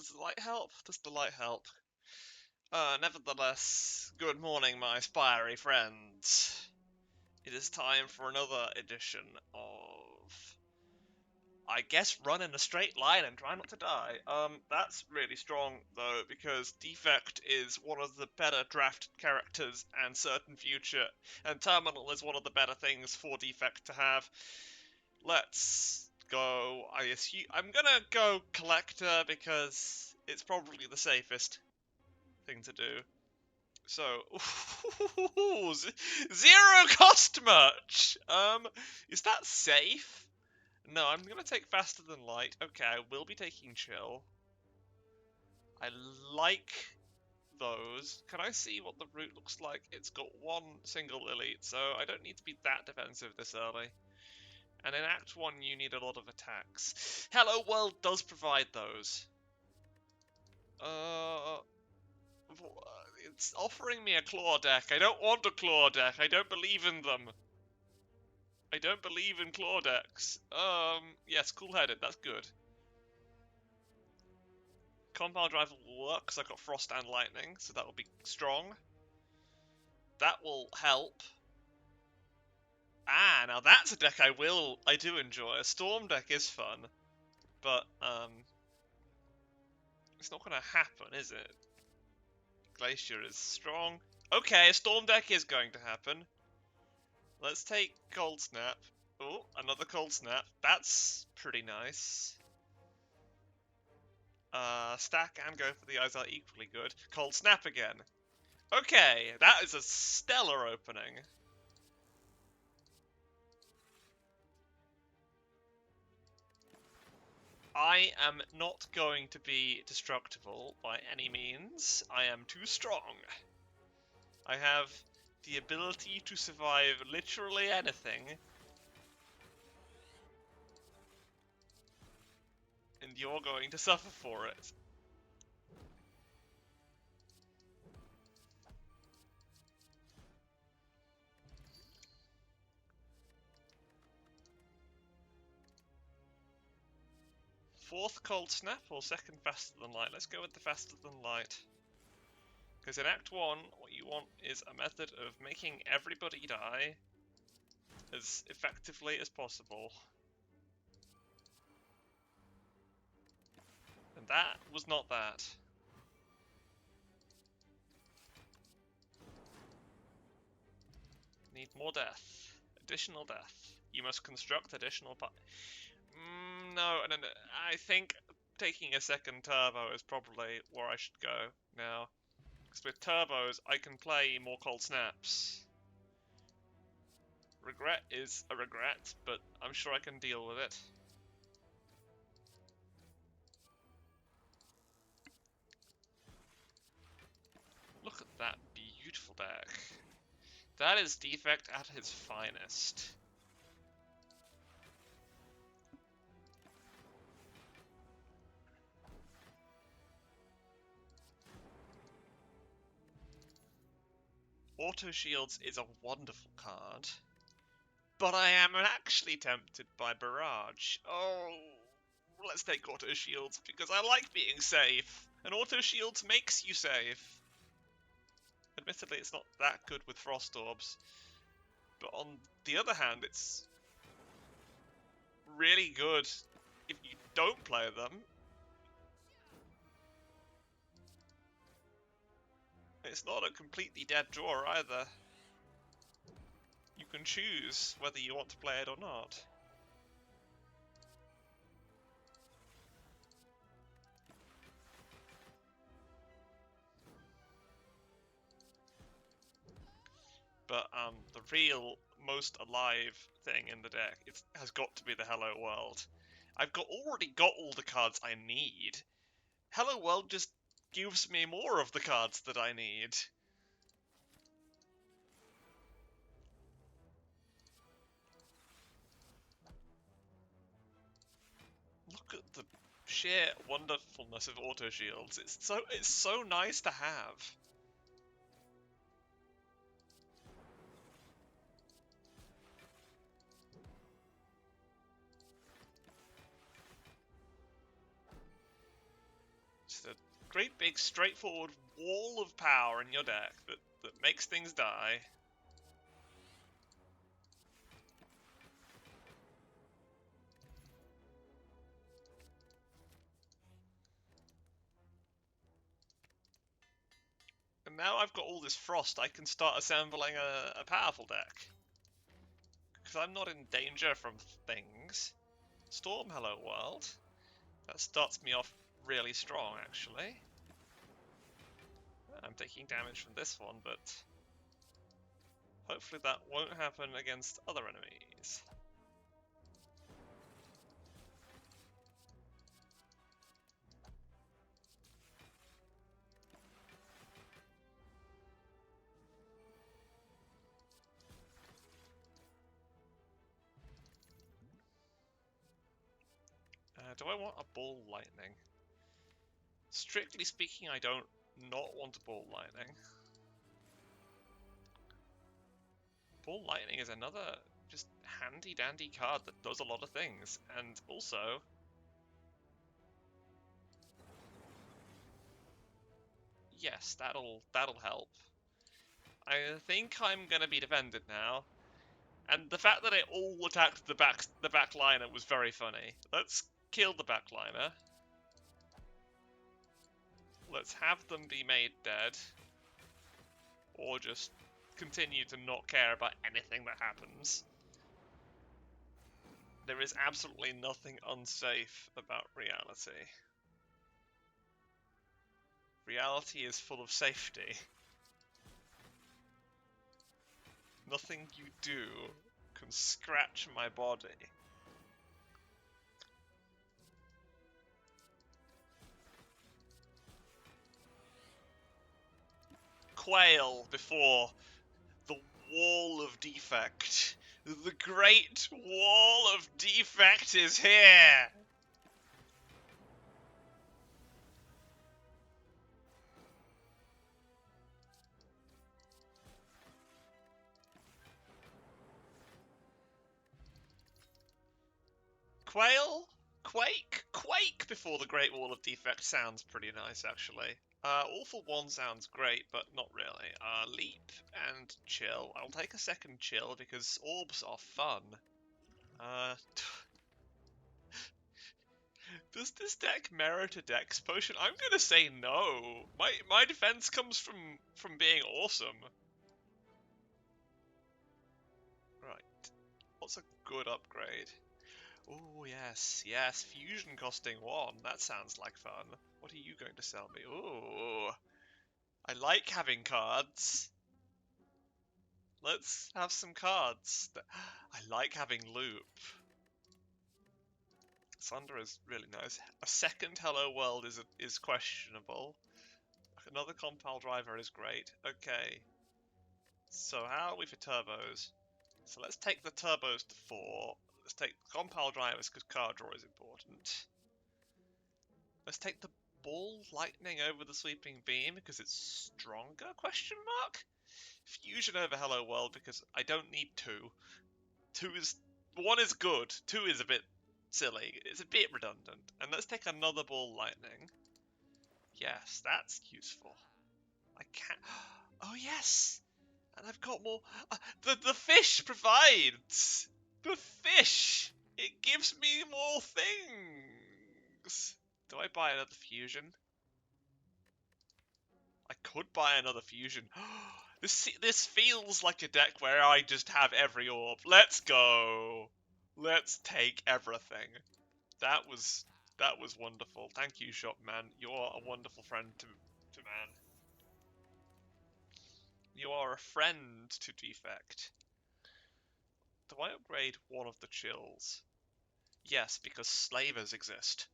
Does the light help? Does the light help? Nevertheless, good morning, my spiry friends. It is time for another edition of, I guess, run in a straight line and try not to die. That's really strong, though, because Defect is one of the better drafted characters and Certain Future, and Terminal is one of the better things for Defect to have. Let's go. I'm gonna go Collector because it's probably the safest thing to do. So, zero cost much. Is that safe? No, I'm gonna take faster than light. Okay, I will be taking chill. I like those. Can I see what the route looks like? It's got one single elite, so I don't need to be that defensive this early. And in Act 1, you need a lot of attacks. Hello World does provide those. It's offering me a claw deck. I don't want a claw deck. I don't believe in them. I don't believe in claw decks. Yes, cool-headed. That's good. Compound Rival will work because I've got Frost and Lightning, so that will be strong. That will help. Ah, now that's a deck I do enjoy. A Storm deck is fun, but, it's not gonna happen, is it? Glacier is strong. Okay, a Storm deck is going to happen. Let's take Cold Snap. Oh, another Cold Snap. That's pretty nice. Stack and go for the eyes are equally good. Cold Snap again. Okay, that is a stellar opening. I am not going to be destructible by any means. I am too strong. I have the ability to survive literally anything. And you're going to suffer for it. Fourth Cold Snap or second Faster Than Light? Let's go with the Faster Than Light. Because in Act 1, what you want is a method of making everybody die as effectively as possible. And that was not that. Need more death. Additional death. You must construct additional no, I think taking a second turbo is probably where I should go now. Because with turbos, I can play more Cold Snaps. Regret is a regret, but I'm sure I can deal with it. Look at that beautiful deck. That is Defect at his finest. Auto Shields is a wonderful card, but I am actually tempted by Barrage. Oh, let's take Auto Shields because I like being safe, and Auto Shields makes you safe. Admittedly, it's not that good with Frost Orbs, but on the other hand, it's really good if you don't play them. It's not a completely dead draw either. You can choose whether you want to play it or not. But the real most alive thing in the deck has got to be the Hello World. I've already got all the cards I need. Hello World just gives me more of the cards that I need. Look at the sheer wonderfulness of Auto Shields. It's so nice to have. great big straightforward wall of power in your deck that makes things die. And now I've got all this frost, I can start assembling a powerful deck. Because I'm not in danger from things. Storm, hello world. That starts me off really strong, actually. I'm taking damage from this one, but hopefully that won't happen against other enemies. Do I want a ball lightning? Strictly speaking, I don't not want a ball lightning. Ball lightning is another just handy dandy card that does a lot of things, and also yes, that'll help. I think I'm gonna be defended now. And the fact that it all attacked the backliner was very funny. Let's kill the backliner. Let's have them be made dead. Or just continue to not care about anything that happens. There is absolutely nothing unsafe about reality. Reality is full of safety. Nothing you do can scratch my body. Quail before the wall of defect. The great wall of defect is here! Quail? Quake? Quake before the Great Wall of Defect sounds pretty nice, actually. All for one sounds great, but not really. Leap and chill. I'll take a second chill because orbs are fun. Does this deck merit a dex potion? I'm gonna say no. My defense comes from being awesome. Right. What's a good upgrade? Oh, yes, yes, fusion costing 1. That sounds like fun. What are you going to sell me? Ooh, I like having cards. Let's have some cards. I like having loop. Sunder is really nice. A second Hello World is questionable. Another compile driver is great. Okay. So how are we for turbos? So let's take the turbos to 4. Let's take compile drivers because card draw is important. Let's take the ball lightning over the sweeping beam because it's stronger? Question mark? Fusion over Hello World because I don't need 2. 1 is good. 2 is a bit silly. It's a bit redundant. And let's take another ball lightning. Yes, that's useful. I can't. Oh yes, and I've got more. The fish provides. The fish. It gives me more things. Do I buy another fusion? I could buy another fusion. This feels like a deck where I just have every orb. Let's go. Let's take everything. That was wonderful. Thank you, Shopman. You're a wonderful friend to man. You are a friend to defect. Do I upgrade one of the chills? Yes, because slavers exist.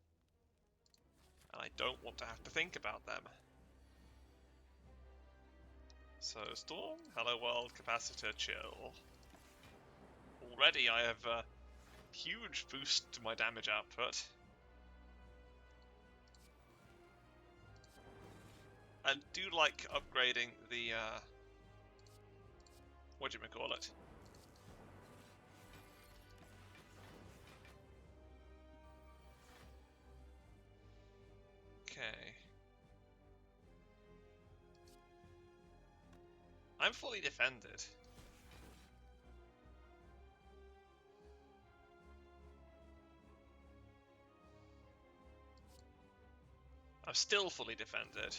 And I don't want to have to think about them. So, Storm, Hello World, Capacitor, Chill. Already I have a huge boost to my damage output. I do like upgrading the, whatchamacallit? Okay. I'm fully defended. I'm still fully defended.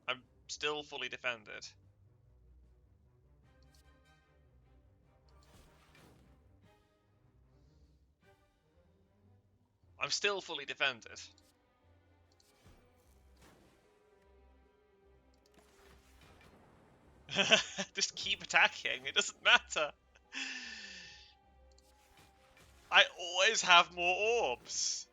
I'm still fully defended. I'm still fully defended. Just keep attacking, it doesn't matter. I always have more orbs.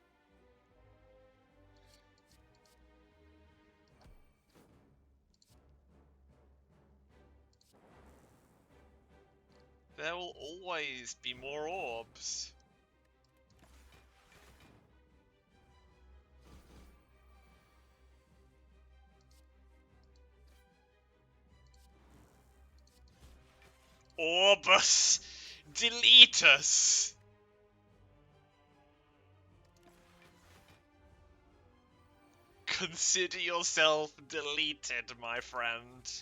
There will always be more orbs. Orbus! Delete us! Consider yourself deleted, my friend.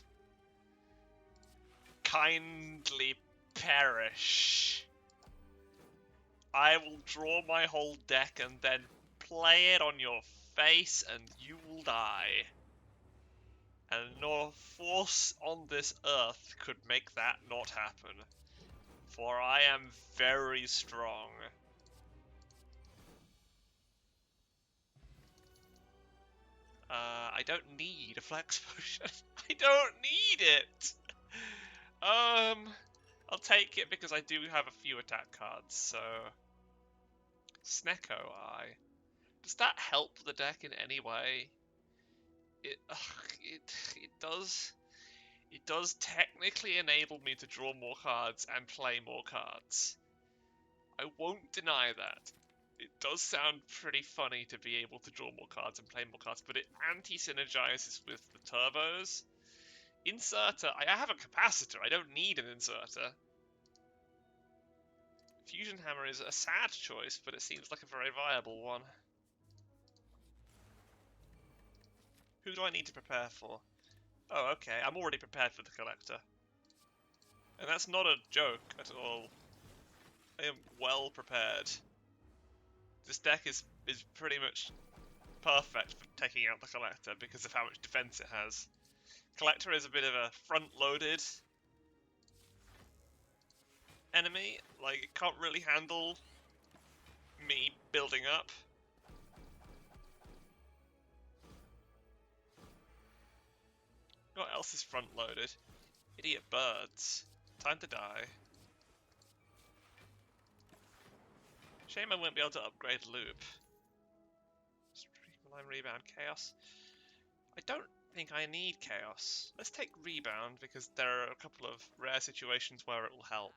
Kindly perish. I will draw my whole deck and then play it on your face and you will die. And no force on this earth could make that not happen. For I am very strong. I don't need a flex potion. I don't need it! I'll take it because I do have a few attack cards, so... Snecko Eye. Does that help the deck in any way? It does. It does technically enable me to draw more cards and play more cards. I won't deny that. It does sound pretty funny to be able to draw more cards and play more cards, but it anti-synergizes with the turbos. Inserter, I have a capacitor, I don't need an inserter. Fusion Hammer is a sad choice, but it seems like a very viable one. Who do I need to prepare for? Oh, okay, I'm already prepared for the Collector. And that's not a joke at all. I am well prepared. This deck is pretty much perfect for taking out the Collector because of how much defense it has. Collector is a bit of a front-loaded enemy. Like, it can't really handle me building up. What else is front-loaded? Idiot birds. Time to die. Shame I won't be able to upgrade Loop. Streamline, Rebound, Chaos. I don't think I need Chaos. Let's take Rebound because there are a couple of rare situations where it will help.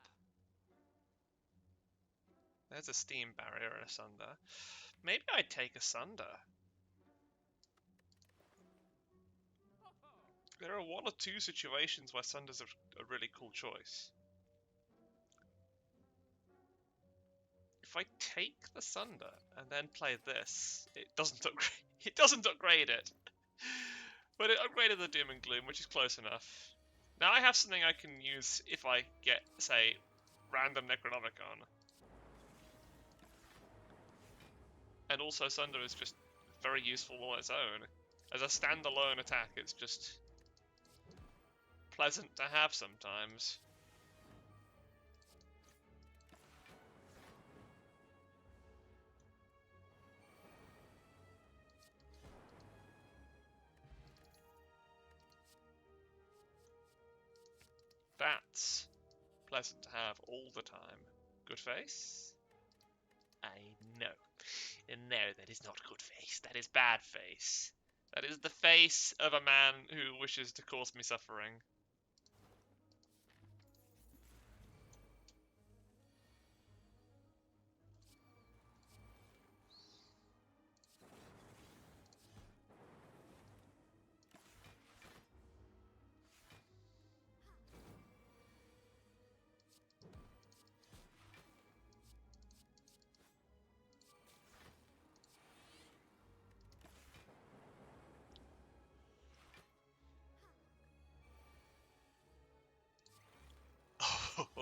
There's a Steam Barrier and a Sunder. Maybe I'd take a Sunder. There are one or two situations where Sunder's a really cool choice. If I take the Sunder and then play this, it doesn't upgrade it. But it upgraded the Doom and Gloom, which is close enough. Now I have something I can use if I get, say, random Necronomicon. And also Sunder is just very useful on its own. As a standalone attack, it's just pleasant to have sometimes. That's pleasant to have all the time. Good face? I know. No, that is not good face. That is bad face. That is the face of a man who wishes to cause me suffering.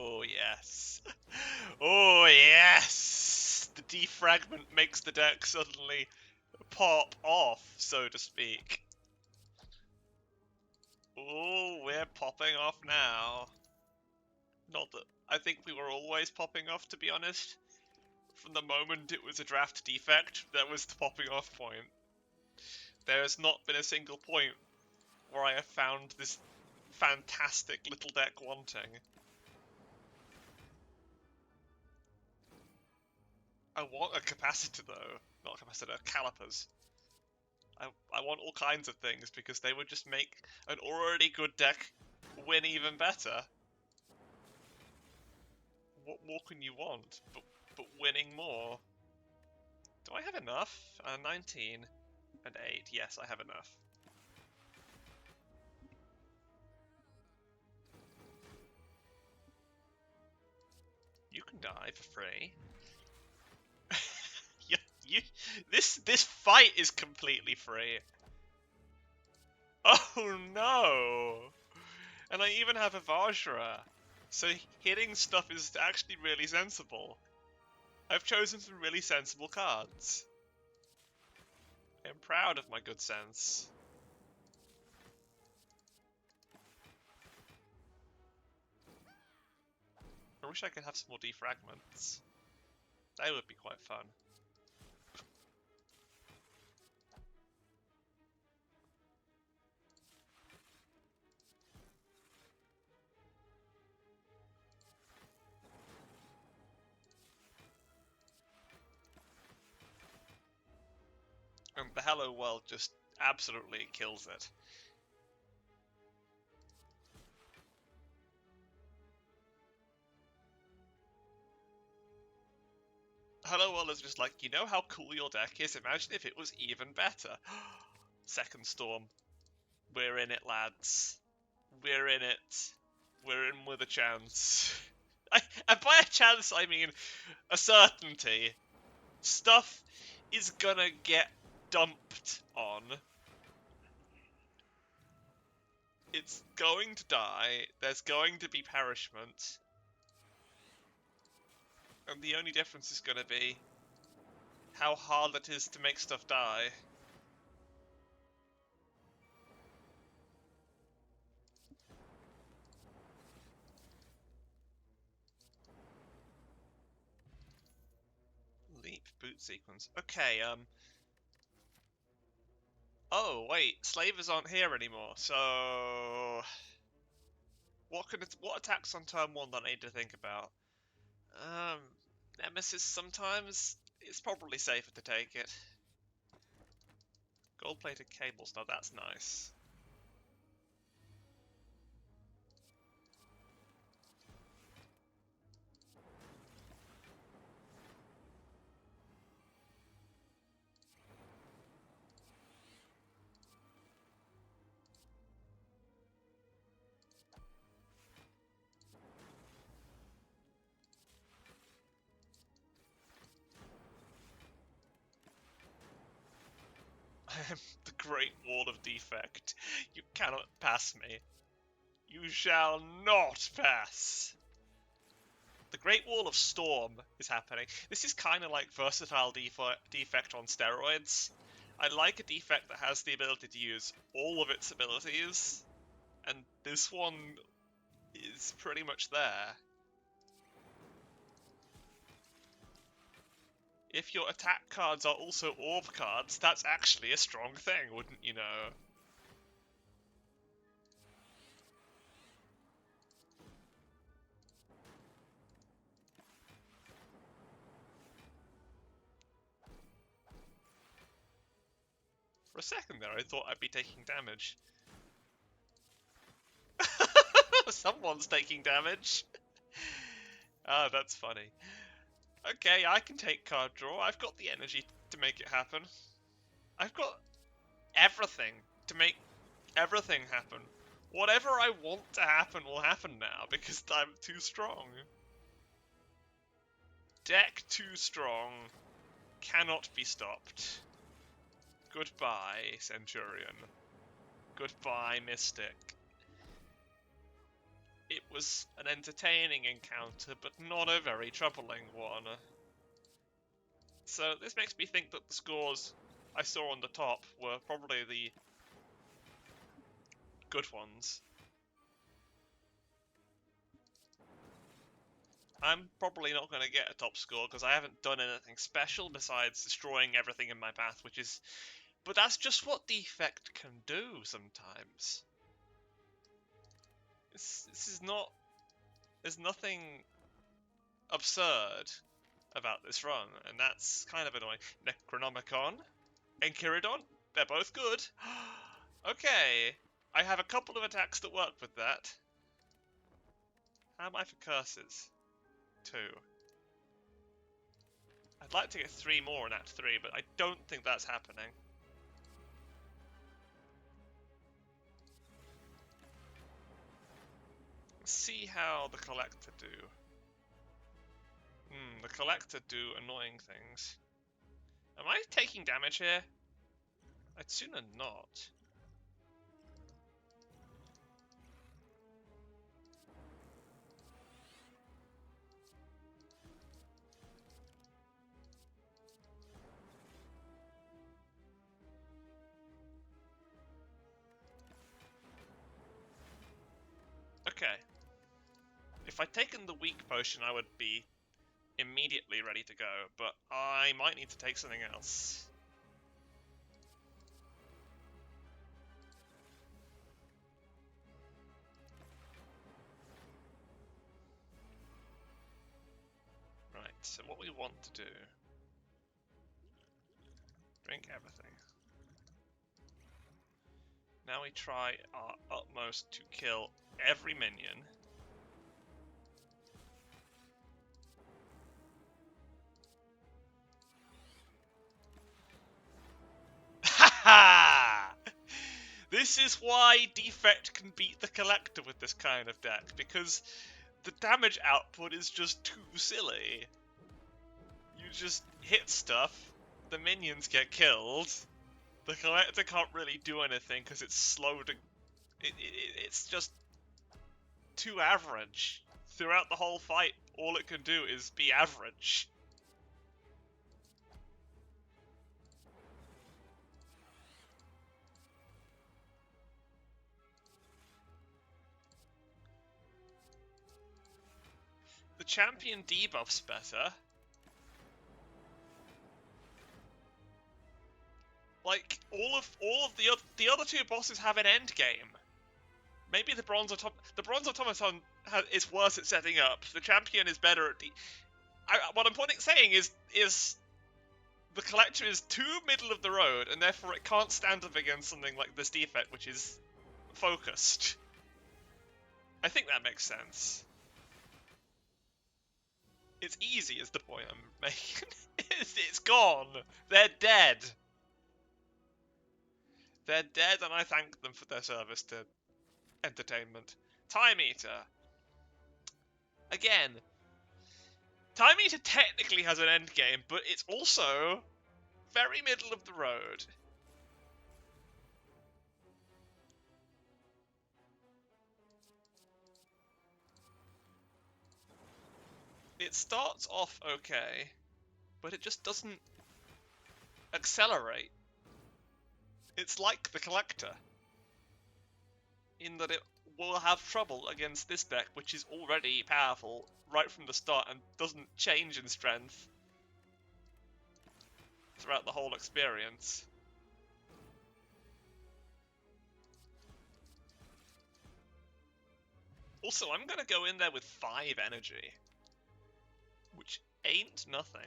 Oh yes. Oh yes! The defragment makes the deck suddenly pop off, so to speak. Oh, we're popping off now. Not that I think we were always popping off, to be honest. From the moment it was a draft defect, that was the popping off point. There has not been a single point where I have found this fantastic little deck wanting. I want a capacitor though, not a capacitor, calipers. I want all kinds of things because they would just make an already good deck win even better. What more can you want but winning more? Do I have enough? 19 and 8. Yes, I have enough. You can die for free. This fight is completely free. Oh no! And I even have a Vajra. So hitting stuff is actually really sensible. I've chosen some really sensible cards. I'm proud of my good sense. I wish I could have some more defragments. They would be quite fun. And the Hello World just absolutely kills it. Hello World is just like, you know how cool your deck is? Imagine if it was even better. Second Storm. We're in it, lads. We're in it. We're in with a chance. And by a chance, I mean a certainty. Stuff is gonna get dumped on. It's going to die. There's going to be perishment. And the only difference is gonna be how hard it is to make stuff die. Leap boot sequence. Okay, oh, wait, slavers aren't here anymore, so... What attacks on turn 1 that I need to think about? Nemesis sometimes? It's probably safer to take it. Gold-plated cables, now that's nice. I am the Great Wall of Defect. You cannot pass me. You shall not pass. The Great Wall of Storm is happening. This is kind of like versatile defect on steroids. I like a defect that has the ability to use all of its abilities, and this one is pretty much there. If your attack cards are also orb cards, that's actually a strong thing, wouldn't you know? For a second there, I thought I'd be taking damage. Someone's taking damage. Ah, that's funny. Okay, I can take card draw. I've got the energy to make it happen. I've got everything to make everything happen. Whatever I want to happen will happen now, because I'm too strong. Deck too strong. Cannot be stopped. Goodbye, Centurion. Goodbye, Mystic. It was an entertaining encounter, but not a very troubling one. So this makes me think that the scores I saw on the top were probably the good ones. I'm probably not going to get a top score because I haven't done anything special besides destroying everything in my path, which is... But that's just what defect can do sometimes. This is not... There's nothing absurd about this run, and that's kind of annoying. Necronomicon, Enchiridion, they're both good. Okay, I have a couple of attacks that work with that. How am I for curses? 2. I'd like to get 3 more in Act 3, but I don't think that's happening. Let's see how the Collector do. The Collector do annoying things. Am I taking damage here? I'd sooner not. Okay. If I'd taken the weak potion, I would be immediately ready to go, but I might need to take something else. Right, so what we want to do... Drink everything. Now we try our utmost to kill every minion. Haha! This is why Defect can beat the Collector with this kind of deck, because the damage output is just too silly. You just hit stuff, the minions get killed, the Collector can't really do anything because it's slow to... It's just too average. Throughout the whole fight, all it can do is be average. The champion debuff's better. Like, all of the other two bosses have an end game. Maybe the bronze automaton is worse at setting up. The champion is better at what I'm saying is the Collector is too middle of the road, and therefore it can't stand up against something like this defect, which is focused. I think that makes sense. It's easy is the point I'm making. It's gone. They're dead. They're dead, and I thank them for their service to entertainment. Time Eater. Again, Time Eater technically has an end game, but it's also very middle of the road. It starts off okay, but it just doesn't accelerate. It's like the Collector, in that it will have trouble against this deck, which is already powerful right from the start and doesn't change in strength throughout the whole experience. Also, I'm gonna go in there with 5 energy, which ain't nothing.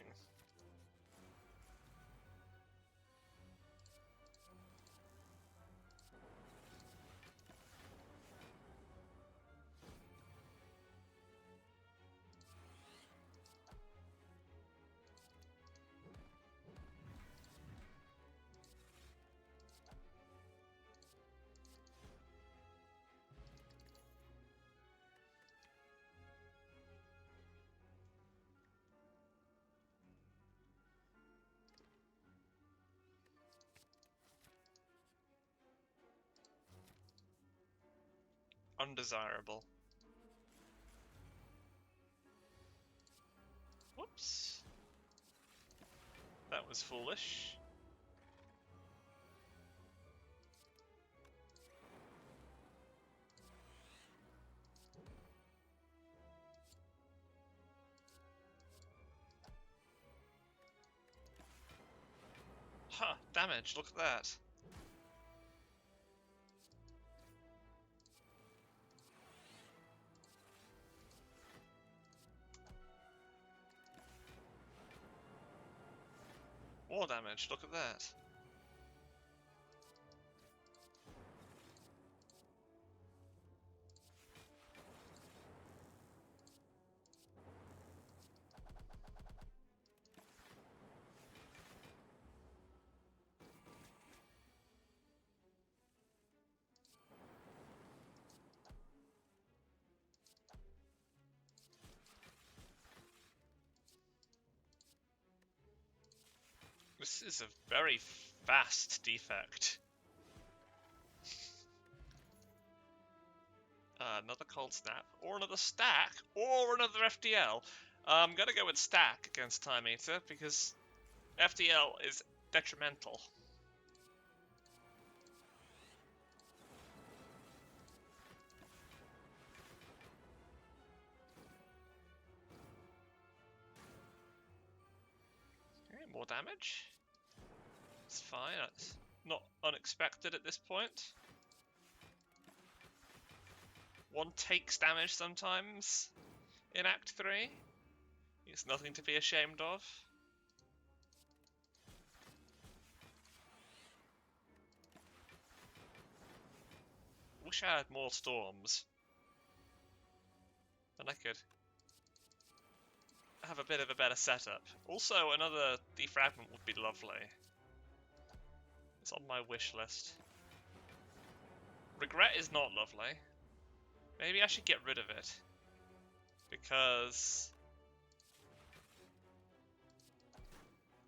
Undesirable. Oops. That was foolish. Huh, damage, look at that. More damage, look at that. This is a very fast defect. Another cold snap, or another stack, or another FDL. I'm gonna go with stack against Time Eater because FDL is detrimental. Okay, more damage. It's fine. It's not unexpected at this point. One takes damage sometimes in Act 3. It's nothing to be ashamed of. Wish I had more storms. Then I could have a bit of a better setup. Also, another defragment would be lovely. It's on my wish list. Regret is not lovely. Maybe I should get rid of it. Because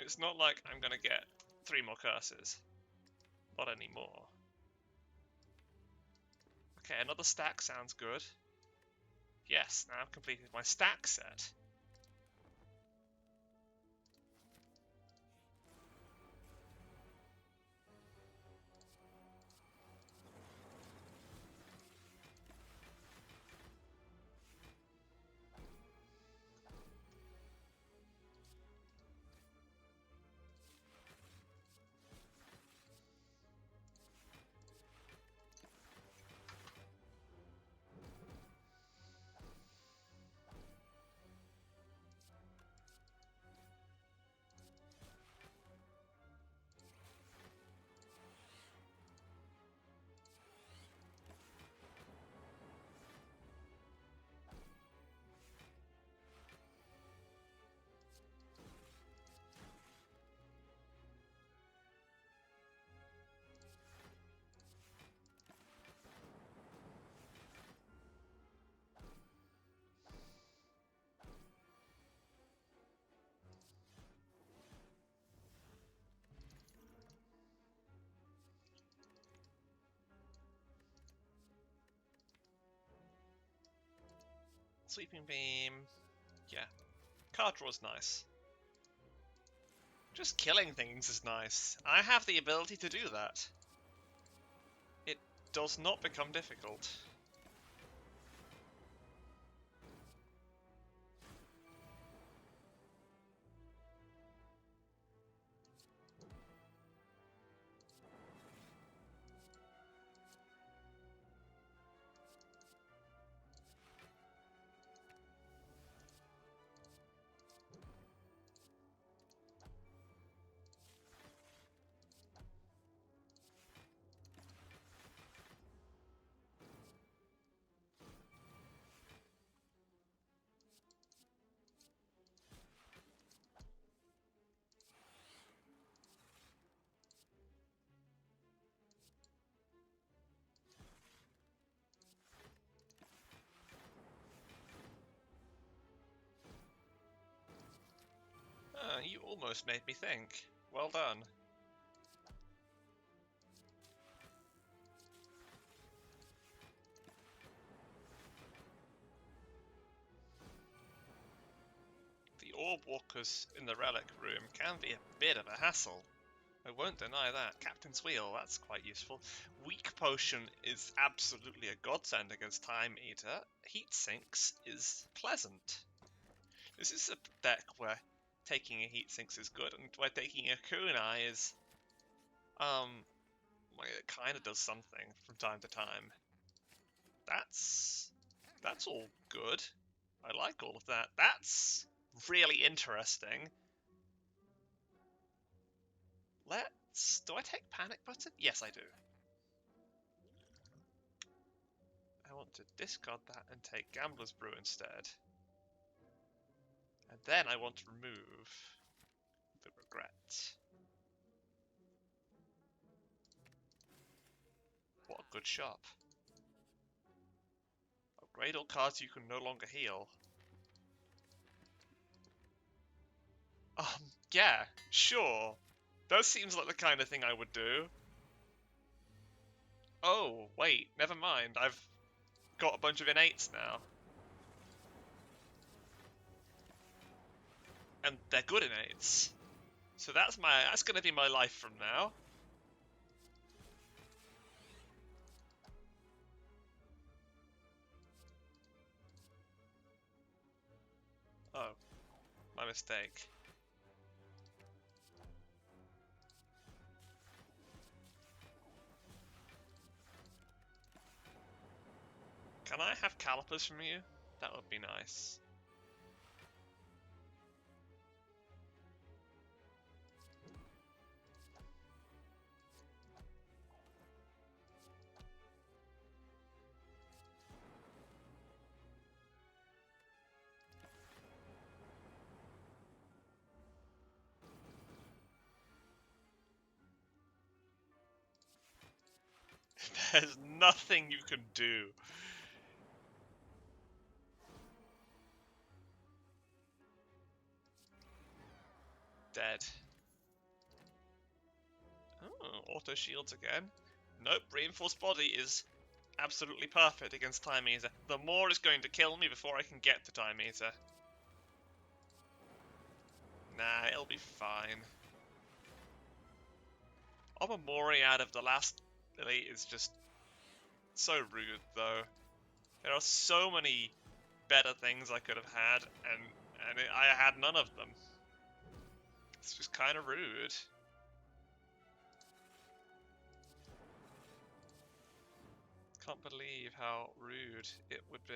it's not like I'm gonna get 3 more curses. Not anymore. Okay, another stack sounds good. Yes, now I've completed my stack set. Sweeping Beam. Yeah. Card draw is nice. Just killing things is nice. I have the ability to do that. It does not become difficult. You almost made me think. Well done. The orb walkers in the relic room can be a bit of a hassle. I won't deny that. Captain's Wheel, that's quite useful. Weak Potion is absolutely a godsend against Time Eater. Heat Sinks is pleasant. This is a deck where taking a Heat Sinks is good, and where taking a Kunai is, well, it kind of does something from time to time. That's all good. I like all of that. That's really interesting. Do I take Panic Button? Yes, I do. I want to discard that and take Gambler's Brew instead. And then I want to remove the Regret. What a good shop. Upgrade all cards you can no longer heal. Yeah, sure. That seems like the kind of thing I would do. Oh, wait, never mind. I've got a bunch of innates now. And they're good innates. So that's gonna be my life from now. Oh, my mistake. Can I have calipers from you? That would be nice. There's nothing you can do. Dead. Oh, auto shields again. Nope, reinforced body is absolutely perfect against Time Eater. The Maw is going to kill me before I can get to Time Eater. Nah, it'll be fine. Omamori out of the last elite is just so rude, though. There are so many better things I could have had, and I had none of them. It's just kind of rude. Can't believe how rude it would be.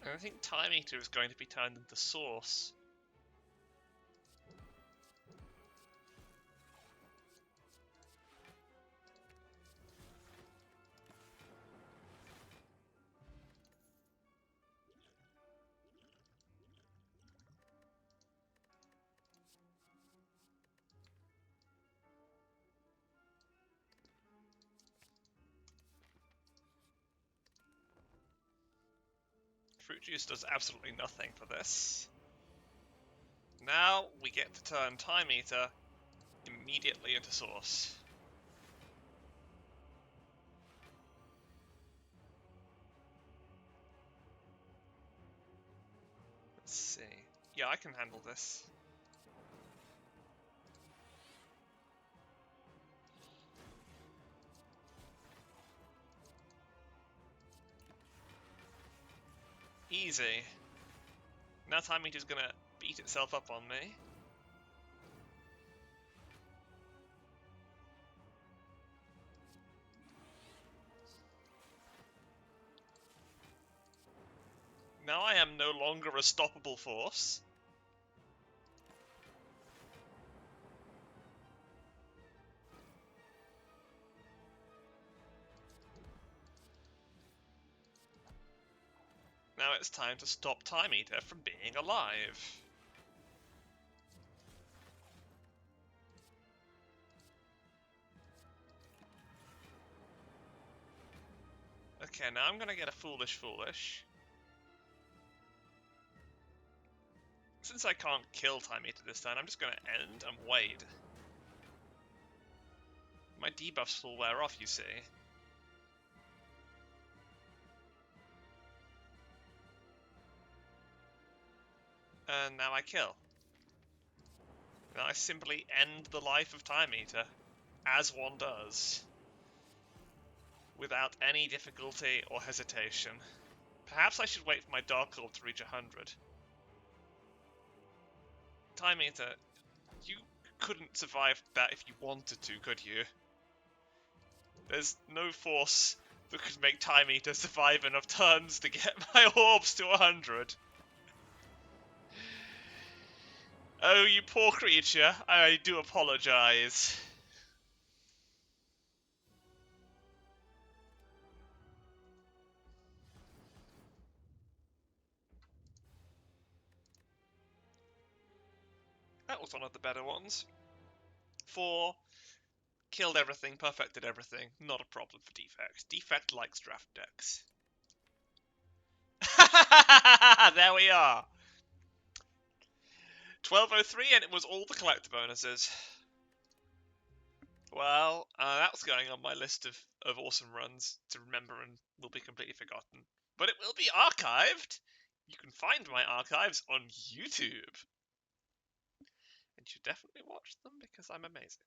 And I think Time Eater is going to be turned into Source. Fruit Juice does absolutely nothing for this. Now we get to turn Time Eater immediately into Source. Let's see. Yeah, I can handle this. Easy. Now Time Eater's gonna beat itself up on me. Now I am no longer a stoppable force. Now it's time to stop Time Eater from being alive. Okay, now I'm gonna get a foolish. Since I can't kill Time Eater this time, I'm just gonna end and wait. My debuffs will wear off, you see. And now I kill. Now I simply end the life of Time Eater, as one does, without any difficulty or hesitation. Perhaps I should wait for my Dark Orb to reach 100. Time Eater, you couldn't survive that if you wanted to, could you? There's no force that could make Time Eater survive enough turns to get my orbs to 100. Oh, you poor creature, I do apologize. That was one of the better ones. 4. Killed everything, perfected everything. Not a problem for Defect. Defect likes draft decks. There we are. 1203, and it was all the collector bonuses. Well, that's going on my list of awesome runs to remember and will be completely forgotten. But it will be archived. You can find my archives on YouTube. And you should definitely watch them because I'm amazing.